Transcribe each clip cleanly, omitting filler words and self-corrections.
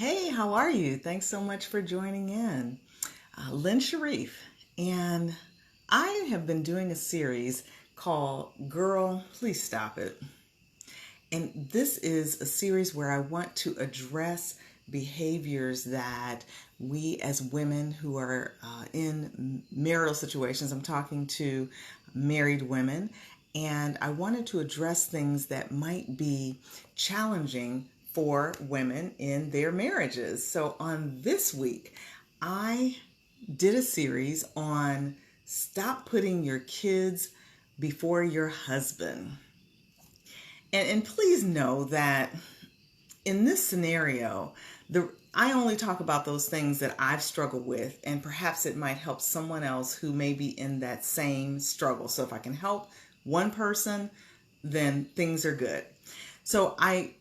Hey, how are you? Thanks so much for joining in. Lynn Sharif, and I have been doing a series called Girl, Please Stop It. And this is a series where I want to address behaviors that we as women who are in marital situations, I'm talking to married women, and I wanted to address things that might be challenging for women in their marriages. So on this week, I did a series on stop putting your kids before your husband. And please know that in this scenario, I only talk about those things that I've struggled with, and perhaps it might help someone else who may be in that same struggle. So if I can help one person, then things are good. So I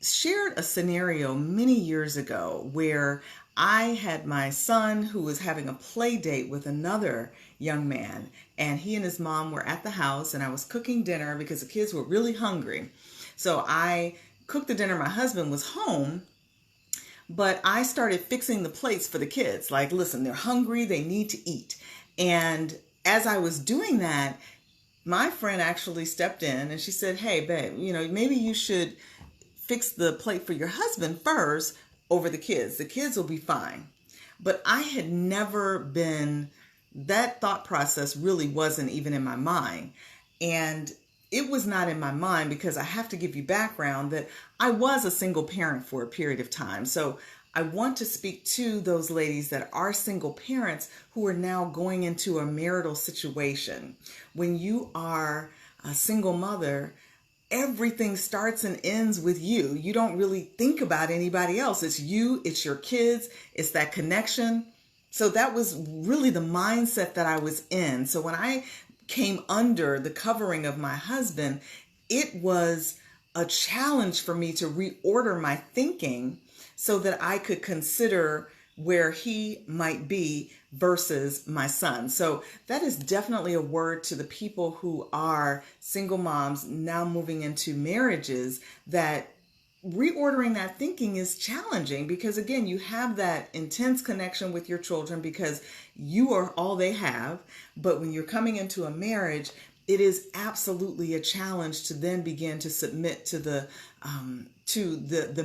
shared a scenario many years ago where I had my son who was having a play date with another young man, and he and his mom were at the house, and I was cooking dinner because the kids were really hungry. So I cooked the dinner. My husband was home, but I started fixing the plates for the kids. Like, listen, they're hungry, they need to eat. And as I was doing that, my friend actually stepped in and she said, "Hey, babe, maybe you should fix the plate for your husband first over the kids. The kids will be fine." But I had never been, that thought process really wasn't even in my mind. And it was not in my mind because I have to give you background that I was a single parent for a period of time. So I want to speak to those ladies that are single parents who are now going into a marital situation. When you are a single mother, everything starts and ends with you. You don't really think about anybody else. It's you, it's your kids, it's that connection. So that was really the mindset that I was in. So when I came under the covering of my husband, it was a challenge for me to reorder my thinking so that I could consider where he might be versus my son. So that is definitely a word to the people who are single moms now moving into marriages, that reordering that thinking is challenging because, again, you have that intense connection with your children because you are all they have. But when you're coming into a marriage, it is absolutely a challenge to then begin to submit to the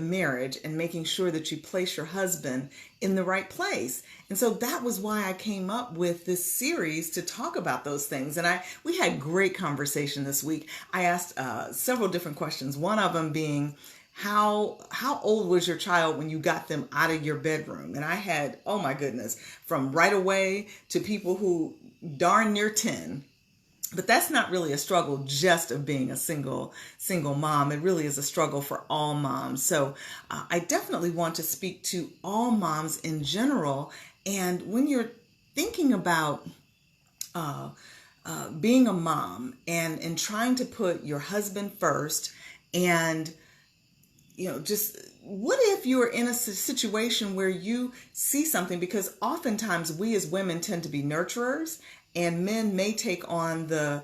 marriage and making sure that you place your husband in the right place. And so that was why I came up with this series to talk about those things. And we had great conversation this week. I asked several different questions. One of them being, how old was your child when you got them out of your bedroom? And I had, oh my goodness, from right away to people who darn near 10. But that's not really a struggle just of being a single mom. It really is a struggle for all moms. So I definitely want to speak to all moms in general. And when you're thinking about being a mom and trying to put your husband first, and just what if you are in a situation where you see something, because oftentimes we as women tend to be nurturers and men may take on the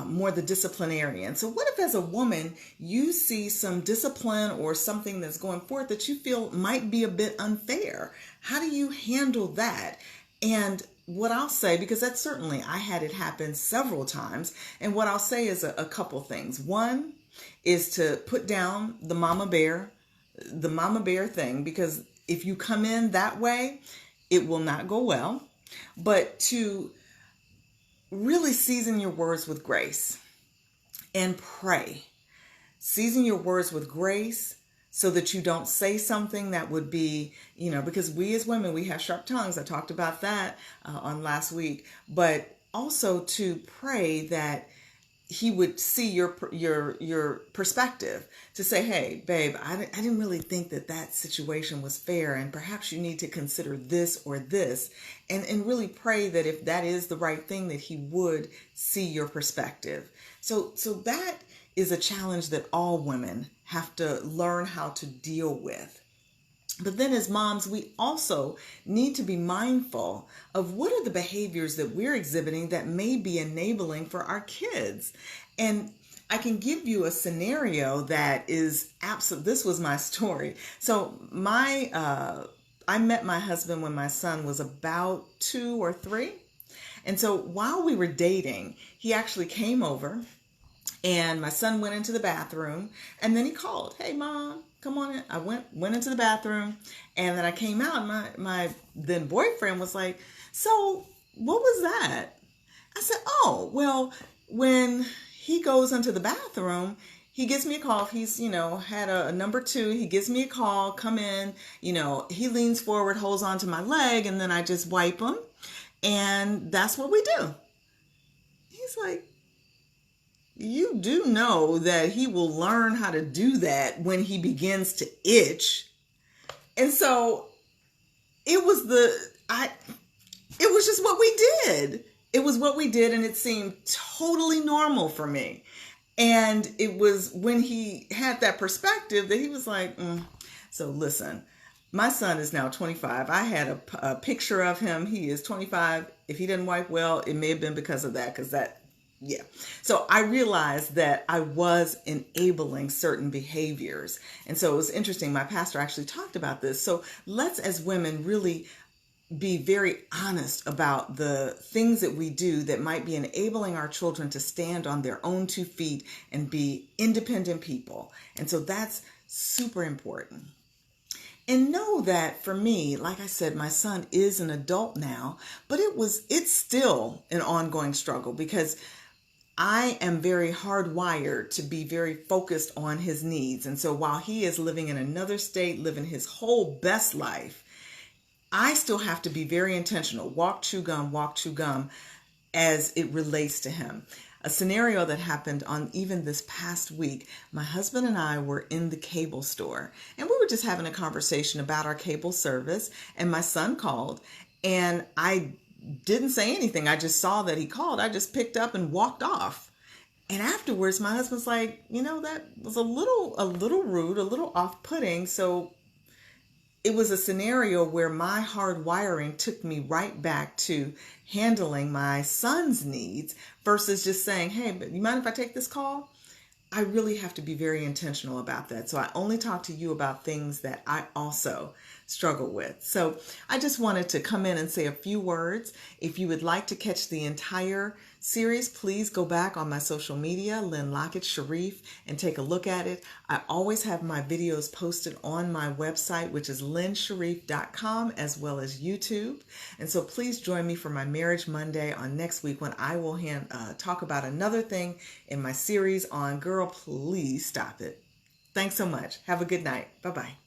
more the disciplinarian. So what if as a woman you see some discipline or something that's going forth that you feel might be a bit unfair? How do you handle that? And what I'll say, because that's certainly, I had it happen several times, and what I'll say is a couple things. One is to put down the mama bear thing, because if you come in that way, it will not go well. But to really season your words with grace and pray. Season your words with grace so that you don't say something that would be, because we as women, we have sharp tongues. I talked about that on last week. But also to pray that he would see your perspective, to say, "Hey, babe, I didn't really think that situation was fair, and perhaps you need to consider this or this," and really pray that if that is the right thing, that he would see your perspective. So that is a challenge that all women have to learn how to deal with. But then as moms, we also need to be mindful of what are the behaviors that we're exhibiting that may be enabling for our kids. And I can give you a scenario that is absolute. This was my story. So I met my husband when my son was about 2 or 3. And so while we were dating, he actually came over and my son went into the bathroom and then he called, "Hey mom, come on in." I went into the bathroom and then I came out and my then boyfriend was like, "So what was that?" I said, "Oh, well, when he goes into the bathroom, he gives me a call. If he's, had a number 2, he gives me a call, come in, he leans forward, holds onto my leg, and then I just wipe him. And that's what we do." He's like, "You do know that he will learn how to do that when he begins to itch." And so it was it was just what we did. It was what we did, and it seemed totally normal for me. And it was when he had that perspective that he was like, So listen, my son is now 25. I had a picture of him. He is 25. If he didn't wipe well, it may have been because of that, yeah. So I realized that I was enabling certain behaviors. And so it was interesting. My pastor actually talked about this. So let's, as women, really be very honest about the things that we do that might be enabling our children to stand on their own 2 feet and be independent people. And so that's super important. And know that for me, like I said, my son is an adult now, but it's still an ongoing struggle because I am very hardwired to be very focused on his needs. And so while he is living in another state, living his whole best life, I still have to be very intentional. Walk, chew gum as it relates to him. A scenario that happened on even this past week, my husband and I were in the cable store and we were just having a conversation about our cable service, and my son called and I didn't say anything. I just saw that he called. I just picked up and walked off. And afterwards, my husband's like, that was a little rude, a little off-putting. So it was a scenario where my hard wiring took me right back to handling my son's needs versus just saying, "Hey, but you mind if I take this call?" I really have to be very intentional about that. So I only talk to you about things that I also struggle with. So I just wanted to come in and say a few words. If you would like to catch the entire series, please go back on my social media, Lynn Lockett Sharif, and take a look at it. I always have my videos posted on my website, which is lynnsharif.com, as well as YouTube. And so please join me for my Marriage Monday on next week when I will talk about another thing in my series on Girl, Please Stop It. Thanks so much. Have a good night. Bye-bye.